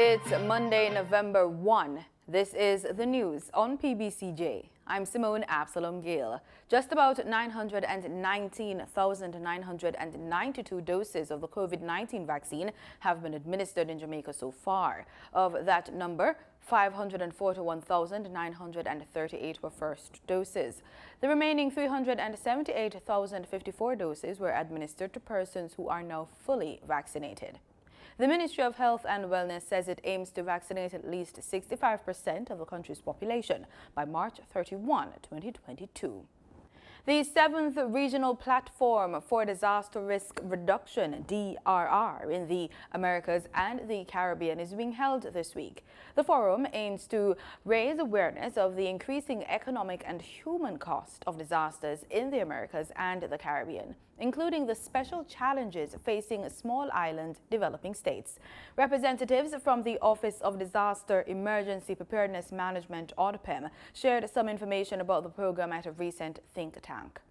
It's Monday, November 1. This is the news on PBCJ. I'm Simone Absalom Gale. Just about 919,992 doses of the COVID-19 vaccine have been administered in Jamaica so far. Of that number, 541,938 were first doses. The remaining 378,054 doses were administered to persons who are now fully vaccinated. The Ministry of Health and Wellness says it aims to vaccinate at least 65% of the country's population by March 31, 2022. The 7th Regional Platform for Disaster Risk Reduction, DRR, in the Americas and the Caribbean is being held this week. The forum aims to raise awareness of the increasing economic and human cost of disasters in the Americas and the Caribbean, including the special challenges facing small island developing states. Representatives from the Office of Disaster Emergency Preparedness Management, ODPEM, shared some information about the program at a recent think tank.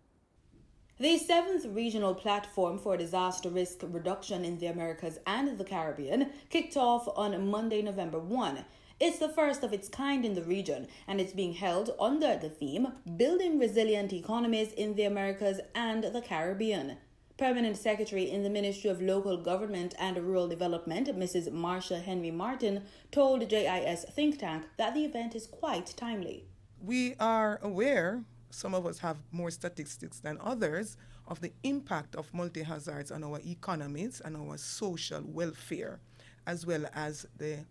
The 7th Regional Platform for Disaster Risk Reduction in the Americas and the Caribbean kicked off on Monday, November 1. It's the first of its kind in the region, and it's being held under the theme Building Resilient Economies in the Americas and the Caribbean. Permanent Secretary in the Ministry of Local Government and Rural Development, Mrs. Marcia Henry Martin, told JIS Think Tank that the event is quite timely. We are aware, some of us have more statistics than others, of the impact of multi-hazards on our economies and our social welfare, as well as the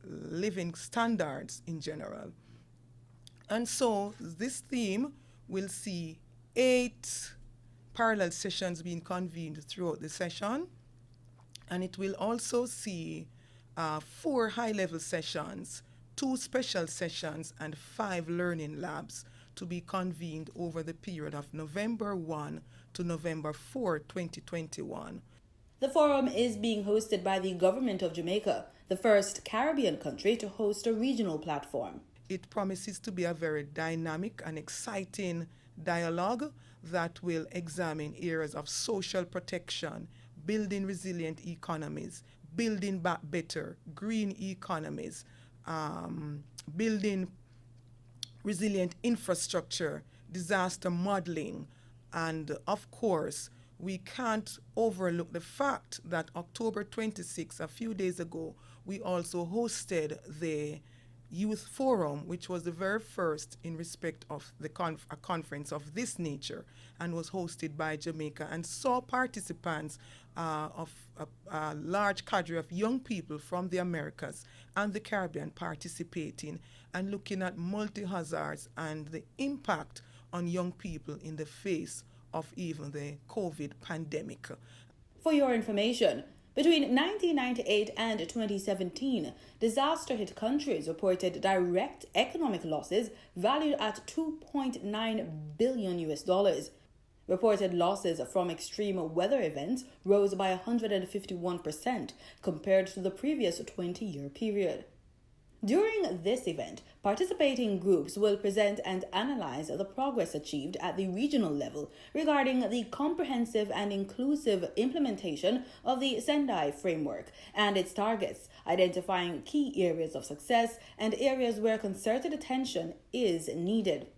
living standards in general. And so this theme will see 8 parallel sessions being convened throughout the session, and it will also see 4 high-level sessions, 2 special sessions, and 5 learning labs to be convened over the period of November 1 to November 4, 2021. The forum is being hosted by the government of Jamaica, the first Caribbean country to host a regional platform. It promises to be a very dynamic and exciting dialogue that will examine areas of social protection, building resilient economies, building back better, green economies, building resilient infrastructure, disaster modeling, and of course, we can't overlook the fact that October 26, a few days ago, we also hosted the Youth Forum, which was the very first in respect of a conference of this nature, and was hosted by Jamaica, and saw participants of a large cadre of young people from the Americas and the Caribbean participating and looking at multi-hazards and the impact on young people in the face of even the COVID pandemic. For your information, between 1998 and 2017, disaster-hit countries reported direct economic losses valued at $2.9 billion. Reported losses from extreme weather events rose by 151% compared to the previous 20-year period. During this event, participating groups will present and analyze the progress achieved at the regional level regarding the comprehensive and inclusive implementation of the Sendai framework and its targets, identifying key areas of success and areas where concerted attention is needed.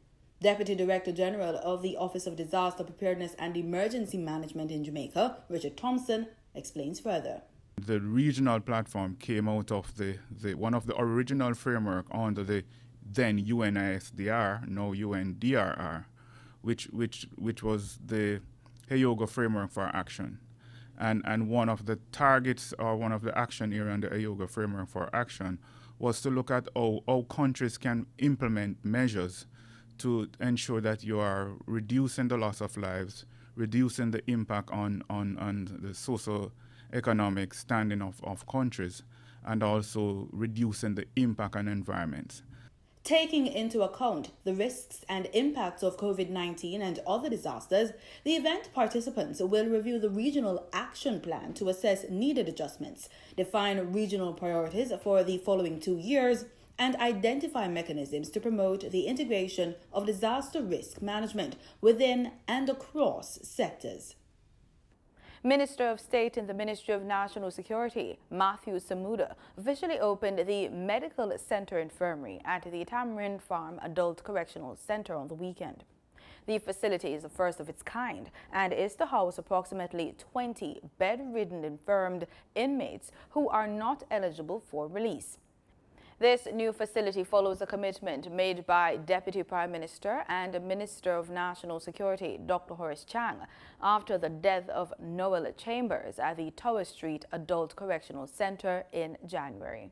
Deputy Director General of the Office of Disaster Preparedness and Emergency Management in Jamaica, Richard Thompson, explains further. The regional platform came out of the one of the original framework under the then UNISDR, now UNDRR, which was the Hayoga framework for action. And one of the targets or one of the action area under Hayoga framework for action was to look at how countries can implement measures to ensure that you are reducing the loss of lives, reducing the impact on the socio-economic standing of countries, and also reducing the impact on environments. Taking into account the risks and impacts of COVID-19 and other disasters, the event participants will review the regional action plan to assess needed adjustments, define regional priorities for the following 2 years, and identify mechanisms to promote the integration of disaster risk management within and across sectors. Minister of State in the Ministry of National Security, Matthew Samuda, officially opened the Medical Center Infirmary at the Tamarind Farm Adult Correctional Center on the weekend. The facility is the first of its kind and is to house approximately 20 bedridden infirmed inmates who are not eligible for release. This new facility follows a commitment made by Deputy Prime Minister and Minister of National Security, Dr. Horace Chang, after the death of Noel Chambers at the Tower Street Adult Correctional Center in January.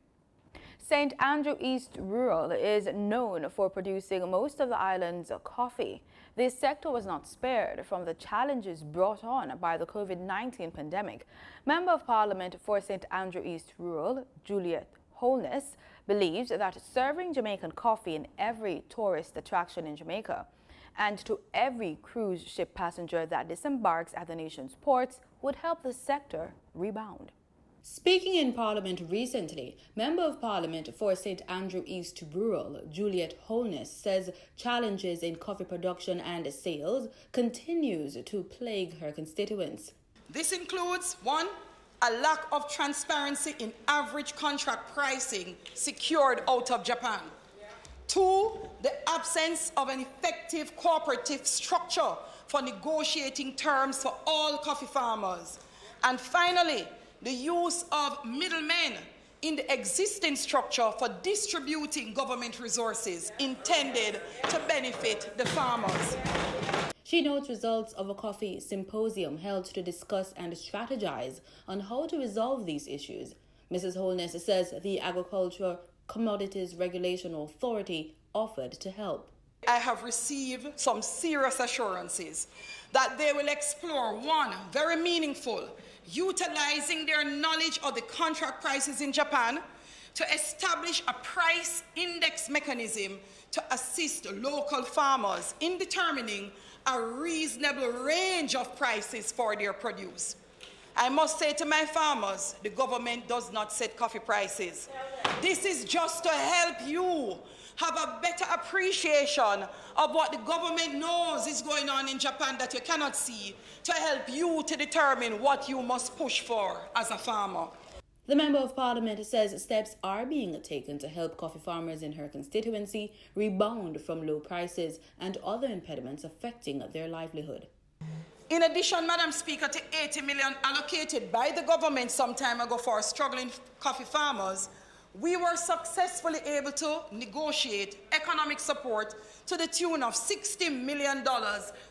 St. Andrew East Rural is known for producing most of the island's coffee. This sector was not spared from the challenges brought on by the COVID-19 pandemic. Member of Parliament for St. Andrew East Rural, Juliet Holness, believes that serving Jamaican coffee in every tourist attraction in Jamaica and to every cruise ship passenger that disembarks at the nation's ports would help the sector rebound. Speaking in Parliament recently, Member of Parliament for St. Andrew East Rural, Juliet Holness, says challenges in coffee production and sales continues to plague her constituents. This includes 1. A lack of transparency in average contract pricing secured out of Japan. 2. The absence of an effective cooperative structure for negotiating terms for all coffee farmers. And finally, the use of middlemen in the existing structure for distributing government resources intended to benefit the farmers. She notes results of a coffee symposium held to discuss and strategize on how to resolve these issues. Mrs. Holness says the Agricultural Commodities Regulation Authority offered to help. I have received some serious assurances that they will explore 1, very meaningful, utilizing their knowledge of the contract prices in Japan to establish a price index mechanism to assist local farmers in determining a reasonable range of prices for their produce. I must say to my farmers, the government does not set coffee prices. This is just to help you have a better appreciation of what the government knows is going on in Japan that you cannot see, to help you to determine what you must push for as a farmer. The Member of Parliament says steps are being taken to help coffee farmers in her constituency rebound from low prices and other impediments affecting their livelihood. In addition, Madam Speaker, to 80 million allocated by the government some time ago for struggling coffee farmers, we were successfully able to negotiate economic support to the tune of $60 million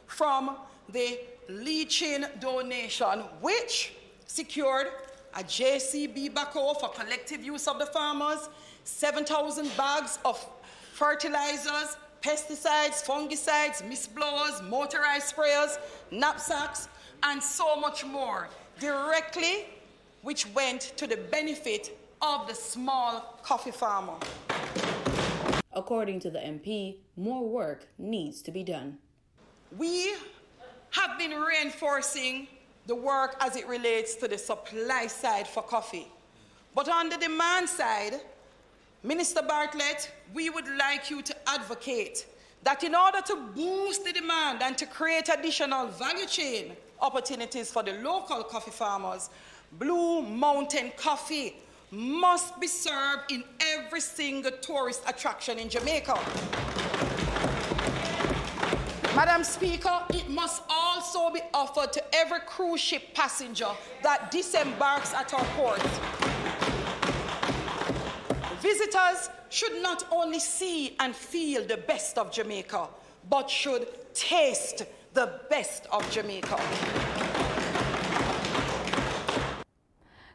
from the leaching donation, which secured a JCB backhoe for collective use of the farmers, 7,000 bags of fertilizers, pesticides, fungicides, mist blowers, motorized sprayers, knapsacks, and so much more, directly, which went to the benefit of the small coffee farmer. According to the MP, more work needs to be done. We have been reinforcing the work as it relates to the supply side for coffee. But on the demand side, Minister Bartlett, we would like you to advocate that in order to boost the demand and to create additional value chain opportunities for the local coffee farmers, Blue Mountain Coffee must be served in every single tourist attraction in Jamaica. Madam Speaker, it must also be offered to every cruise ship passenger that disembarks at our ports. Visitors should not only see and feel the best of Jamaica, but should taste the best of Jamaica.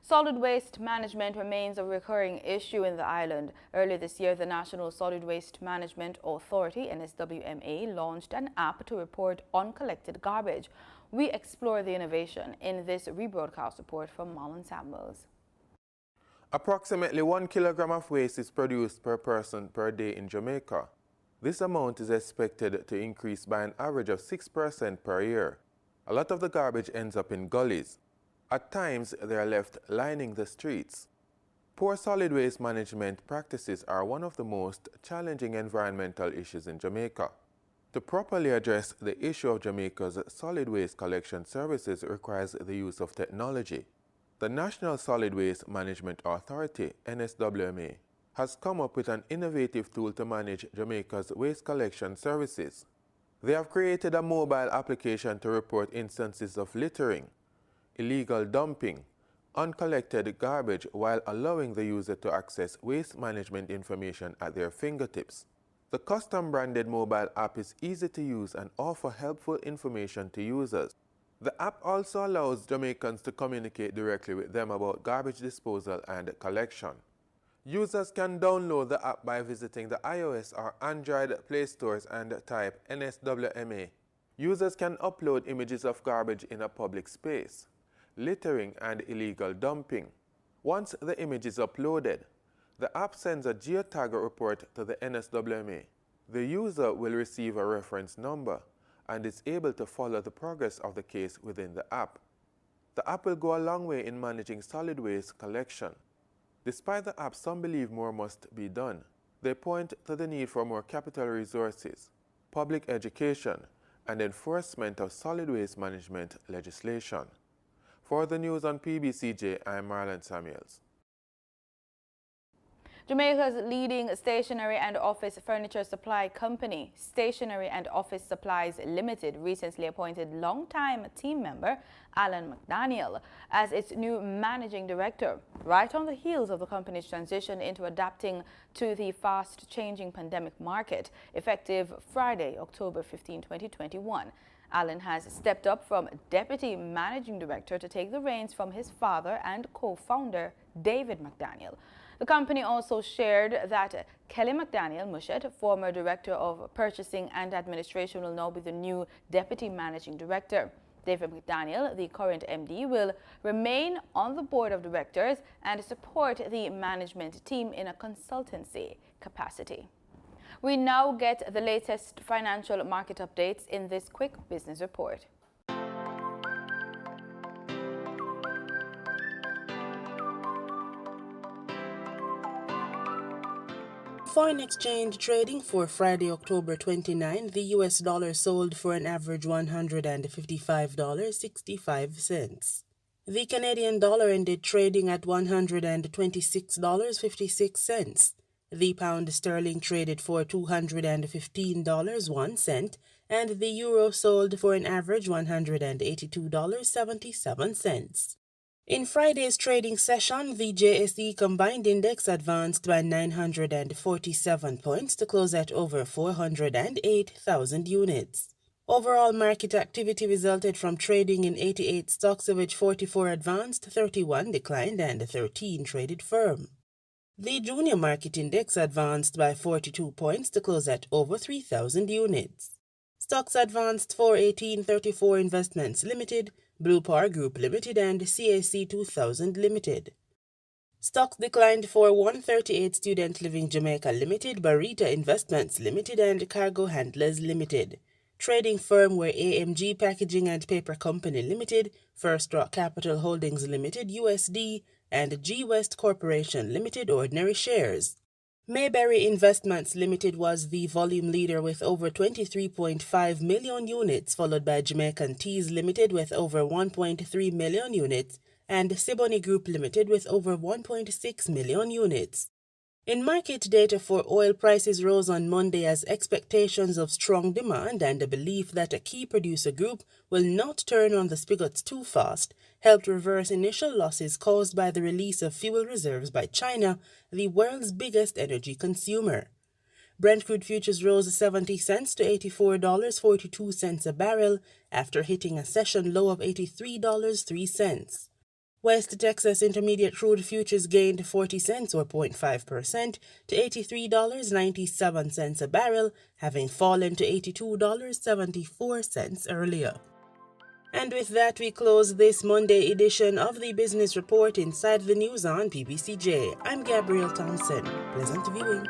Solid waste management remains a recurring issue in the island. Earlier this year, the National Solid Waste Management Authority, NSWMA, launched an app to report uncollected garbage. We explore the innovation in this rebroadcast report from Marlon Samuels. Approximately 1 kilogram of waste is produced per person per day in Jamaica. This amount is expected to increase by an average of 6% per year. A lot of the garbage ends up in gullies. At times, they are left lining the streets. Poor solid waste management practices are one of the most challenging environmental issues in Jamaica. To properly address the issue of Jamaica's solid waste collection services requires the use of technology. The National Solid Waste Management Authority, NSWMA, has come up with an innovative tool to manage Jamaica's waste collection services. They have created a mobile application to report instances of littering, illegal dumping, uncollected garbage while allowing the user to access waste management information at their fingertips. The custom-branded mobile app is easy to use and offers helpful information to users. The app also allows Jamaicans to communicate directly with them about garbage disposal and collection. Users can download the app by visiting the iOS or Android Play stores and type NSWMA. Users can upload images of garbage in a public space, littering and illegal dumping. Once the image is uploaded, the app sends a geotagger report to the NSWMA. The user will receive a reference number and is able to follow the progress of the case within the app. The app will go a long way in managing solid waste collection. Despite the app, some believe more must be done. They point to the need for more capital resources, public education, and enforcement of solid waste management legislation. For the news on PBCJ, I'm Marlon Samuels. Jamaica's leading stationery and office furniture supply company, Stationery and Office Supplies Limited, recently appointed longtime team member Alan McDaniel as its new managing director, right on the heels of the company's transition into adapting to the fast-changing pandemic market, effective Friday, October 15, 2021. Alan has stepped up from deputy managing director to take the reins from his father and co-founder, David McDaniel. The company also shared that Kelly McDaniel Mushet, former director of purchasing and administration, will now be the new deputy managing director. David McDaniel, the current MD, will remain on the board of directors and support the management team in a consultancy capacity. We now get the latest financial market updates in this quick business report. Foreign exchange trading for Friday, October 29, the US dollar sold for an average $155.65. The Canadian dollar ended trading at $126.56. The pound sterling traded for $215.01, and the euro sold for an average $182.77. In Friday's trading session, the JSE Combined Index advanced by 947 points to close at over 408,000 units. Overall market activity resulted from trading in 88 stocks, of which 44 advanced, 31 declined, and 13 traded firm. The Junior Market Index advanced by 42 points to close at over 3,000 units. Stocks advanced for 1834 Investments Limited, Blue Power Group Limited, and CAC 2000 Limited. Stocks declined for 138 Student Living Jamaica Limited, Barita Investments Limited, and Cargo Handlers Limited. Trading firm were AMG Packaging and Paper Company Limited, First Rock Capital Holdings Limited USD, and G West Corporation Limited ordinary shares. Mayberry Investments Limited was the volume leader with over 23.5 million units, followed by Jamaican Teas Limited with over 1.3 million units, and Siboney Group Limited with over 1.6 million units. In market data for oil, prices rose on Monday as expectations of strong demand and a belief that a key producer group will not turn on the spigots too fast helped reverse initial losses caused by the release of fuel reserves by China, the world's biggest energy consumer. Brent crude futures rose 70 cents to $84.42 a barrel after hitting a session low of $83.03. West Texas Intermediate crude futures gained 40 cents or 0.5% to $83.97 a barrel, having fallen to $82.74 earlier. And with that, we close this Monday edition of the Business Report Inside the News on PBCJ. I'm Gabrielle Thompson. Pleasant viewing.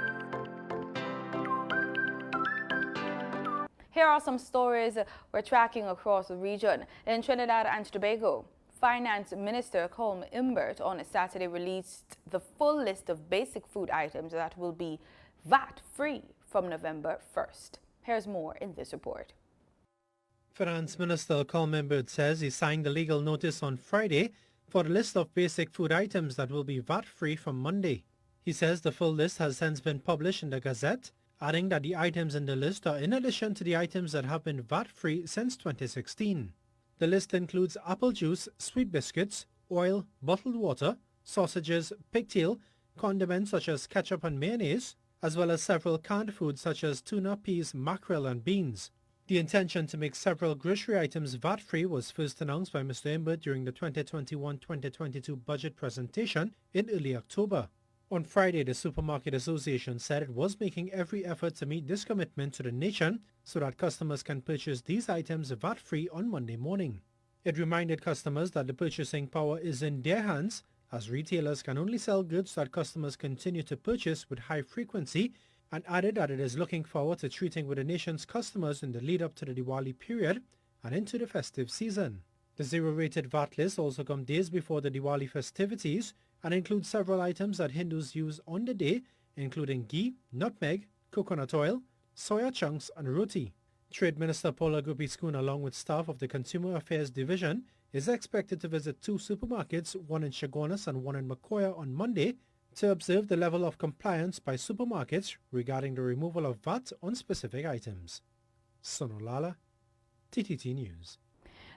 Here are some stories we're tracking across the region. In Trinidad and Tobago, Finance Minister Colm Imbert on Saturday released the full list of basic food items that will be VAT-free from November 1st. Here's more in this report. Finance Minister Colman Bird says he signed the legal notice on Friday for the list of basic food items that will be VAT-free from Monday. He says the full list has since been published in the Gazette, adding that the items in the list are in addition to the items that have been VAT-free since 2016. The list includes apple juice, sweet biscuits, oil, bottled water, sausages, pigtail, condiments such as ketchup and mayonnaise, as well as several canned foods such as tuna, peas, mackerel and beans. The intention to make several grocery items VAT-free was first announced by Mr. Imbert during the 2021-2022 budget presentation in early October. On Friday, the Supermarket Association said it was making every effort to meet this commitment to the nation so that customers can purchase these items VAT-free on Monday morning. It reminded customers that the purchasing power is in their hands, as retailers can only sell goods that customers continue to purchase with high frequency, and added that it is looking forward to treating with the nation's customers in the lead-up to the Diwali period and into the festive season. The zero-rated VAT list also comes days before the Diwali festivities and includes several items that Hindus use on the day, including ghee, nutmeg, coconut oil, soya chunks and roti. Trade Minister Paula Gopi-Skun, along with staff of the Consumer Affairs Division, is expected to visit 2 supermarkets, one in Chaguanas and one in Macoya on Monday, to observe the level of compliance by supermarkets regarding the removal of VAT on specific items. Sonolala, TTT News.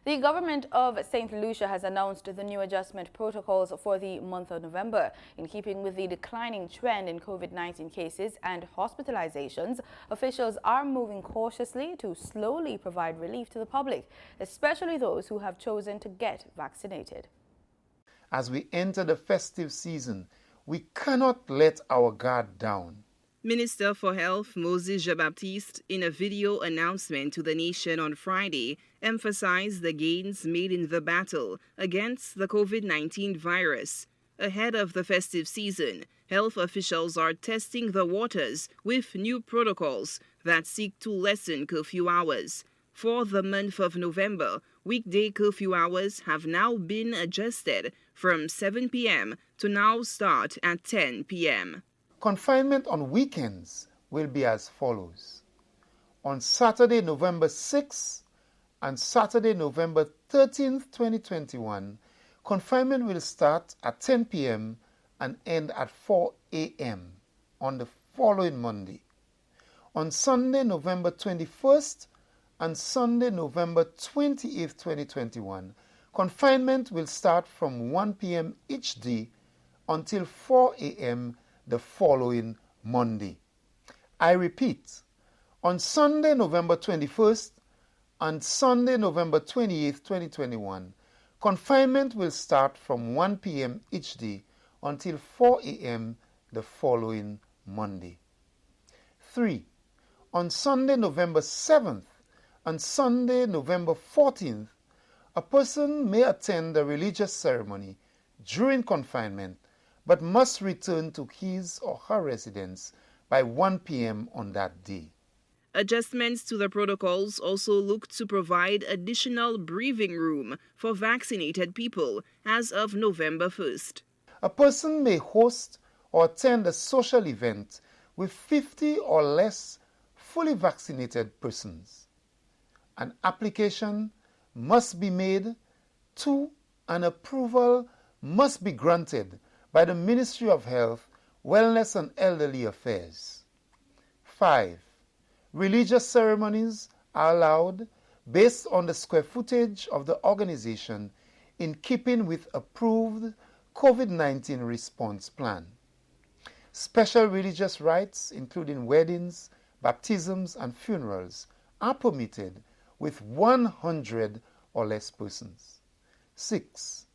The government of St. Lucia has announced the new adjustment protocols for the month of November. In keeping with the declining trend in COVID-19 cases and hospitalizations, officials are moving cautiously to slowly provide relief to the public, especially those who have chosen to get vaccinated. As we enter the festive season, we cannot let our guard down. Minister for Health Moses Jean-Baptiste, in a video announcement to the nation on Friday, emphasized the gains made in the battle against the COVID-19 virus. Ahead of the festive season, health officials are testing the waters with new protocols that seek to lessen curfew hours. For the month of November, weekday curfew hours have now been adjusted from 7 p.m. to now start at 10 p.m. Confinement on weekends will be as follows. On Saturday, November 6th and Saturday, November 13th, 2021, confinement will start at 10 p.m. and end at 4 a.m. on the following Monday. On Sunday, November 21st and Sunday, November 28th, 2021, confinement will start from 1 p.m. each day until 4 a.m. the following Monday. I repeat, on Sunday, November 21st and Sunday, November 28th, 2021, confinement will start from 1 p.m. each day until 4 a.m. the following Monday. 3. On Sunday, November 7th and Sunday, November 14th, a person may attend a religious ceremony during confinement but must return to his or her residence by 1 p.m. on that day. Adjustments to the protocols also look to provide additional breathing room for vaccinated people as of November 1st. A person may host or attend a social event with 50 or less fully vaccinated persons. An application must be made to and approval must be granted by the Ministry of Health, Wellness and Elderly Affairs. 5. Religious ceremonies are allowed based on the square footage of the organization in keeping with approved COVID-19 response plan. Special religious rites, including weddings, baptisms, and funerals, are permitted with 100 or less persons. 6.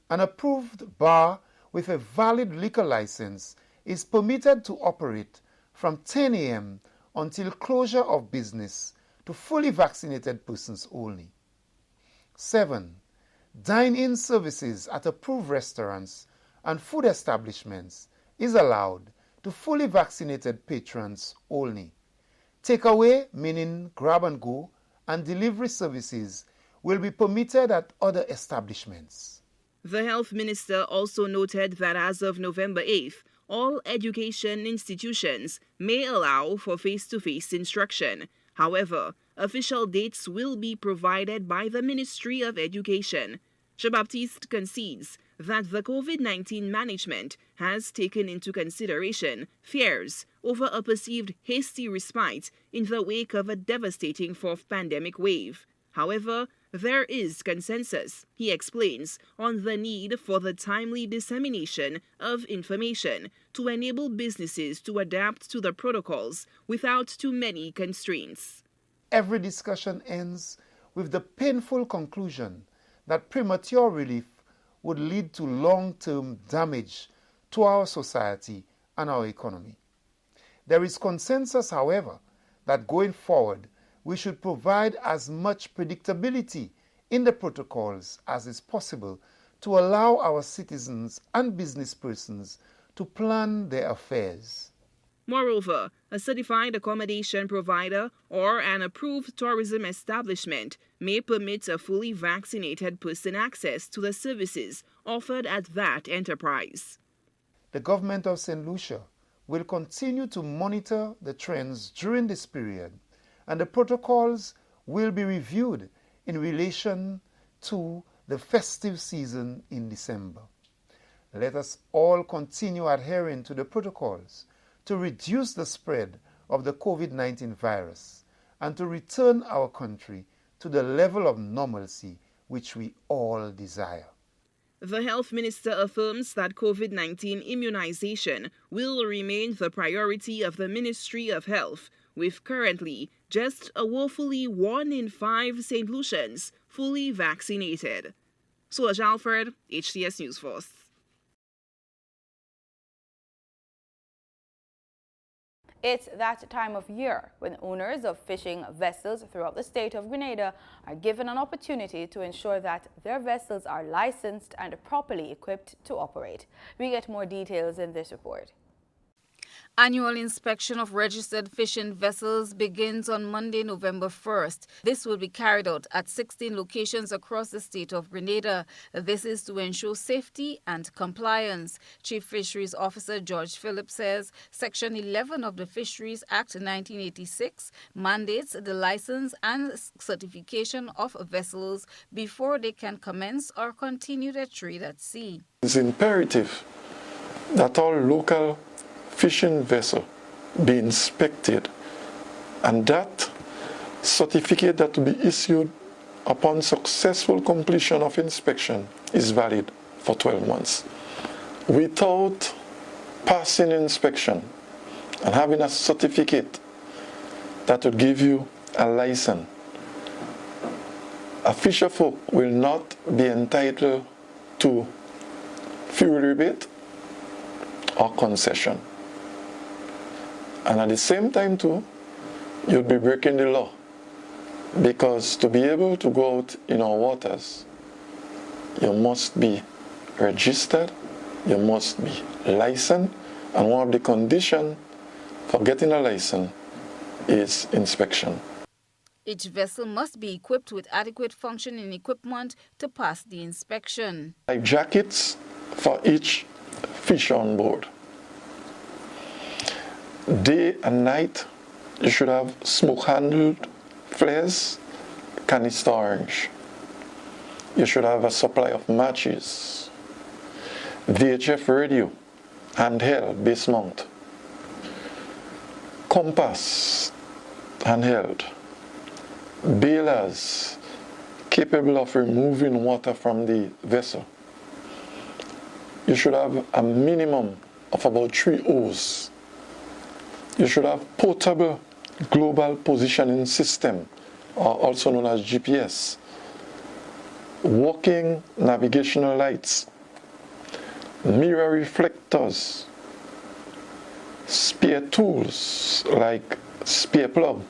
An approved bar with a valid liquor license is permitted to operate from 10 a.m. until closure of business to fully vaccinated persons only. 7. Dine-in services at approved restaurants and food establishments is allowed to fully vaccinated patrons only. Takeaway, meaning grab and go, and delivery services will be permitted at other establishments. The health minister also noted that as of November 8th, all education institutions may allow for face-to-face instruction. However, official dates will be provided by the Ministry of Education. Jean-Baptiste concedes that the COVID-19 management has taken into consideration fears over a perceived hasty respite in the wake of a devastating fourth pandemic wave. However, there is consensus, he explains, on the need for the timely dissemination of information to enable businesses to adapt to the protocols without too many constraints. Every discussion ends with the painful conclusion that premature relief would lead to long-term damage to our society and our economy. There is consensus, however, that going forward, we should provide as much predictability in the protocols as is possible to allow our citizens and business persons to plan their affairs. Moreover, a certified accommodation provider or an approved tourism establishment may permit a fully vaccinated person access to the services offered at that enterprise. The government of St. Lucia will continue to monitor the trends during this period, and the protocols will be reviewed in relation to the festive season in December. Let us all continue adhering to the protocols to reduce the spread of the COVID-19 virus and to return our country to the level of normalcy which we all desire. The health minister affirms that COVID-19 immunization will remain the priority of the Ministry of Health, with currently just a woefully 1 in 5 St. Lucians fully vaccinated. Solange Alfred, HTS News Force. It's that time of year when owners of fishing vessels throughout the state of Grenada are given an opportunity to ensure that their vessels are licensed and properly equipped to operate. We get more details in this report. Annual inspection of registered fishing vessels begins on Monday, November 1st. This will be carried out at 16 locations across the state of Grenada. This is to ensure safety and compliance. Chief Fisheries Officer George Phillips says Section 11 of the Fisheries Act 1986 mandates the license and certification of vessels before they can commence or continue their trade at sea. It's imperative that all local fishing vessel be inspected, and that certificate that will be issued upon successful completion of inspection is valid for 12 months. Without passing inspection and having a certificate that will give you a license, a fisher folk will not be entitled to fuel rebate or concession. And at the same time too, you'll be breaking the law, because to be able to go out in our waters, you must be registered, you must be licensed, and one of the conditions for getting a license is inspection. Each vessel must be equipped with adequate functioning equipment to pass the inspection. Like jackets for each fish on board. Day and night, you should have smoke-handled flares, canister orange. You should have a supply of matches, VHF radio, handheld base mount, compass, handheld, bailers capable of removing water from the vessel. You should have a minimum of about 3 O's. You should have portable global positioning system, or also known as GPS, working navigational lights, mirror reflectors, spare tools like spare plug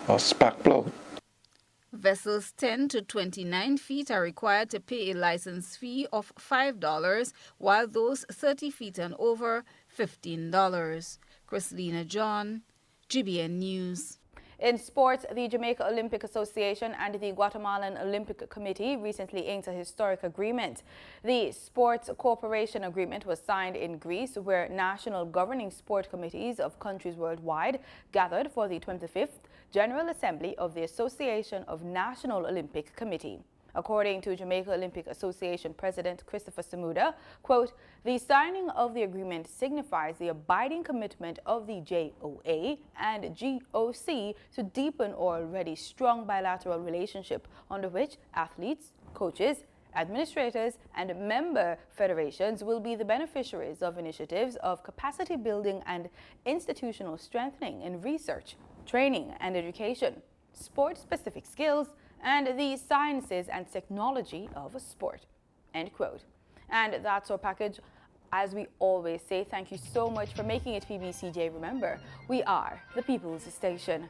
or spark plug. Vessels 10 to 29 feet are required to pay a license fee of $5, while those 30 feet and over, $15. Christina John, GBN News. In sports, the Jamaica Olympic Association and the Guatemalan Olympic Committee recently inked a historic agreement. The Sports Cooperation Agreement was signed in Greece, where national governing sport committees of countries worldwide gathered for the 25th General Assembly of the Association of National Olympic Committee. According to Jamaica Olympic Association President Christopher Samuda, quote, the signing of the agreement signifies the abiding commitment of the JOA and GOC to deepen our already strong bilateral relationship under which athletes, coaches, administrators, and member federations will be the beneficiaries of initiatives of capacity building and institutional strengthening in research, training and education, sport-specific skills, and the sciences and technology of sport, end quote. And that's our package. As we always say, thank you so much for making it PBCJ. Remember, we are the People's Station.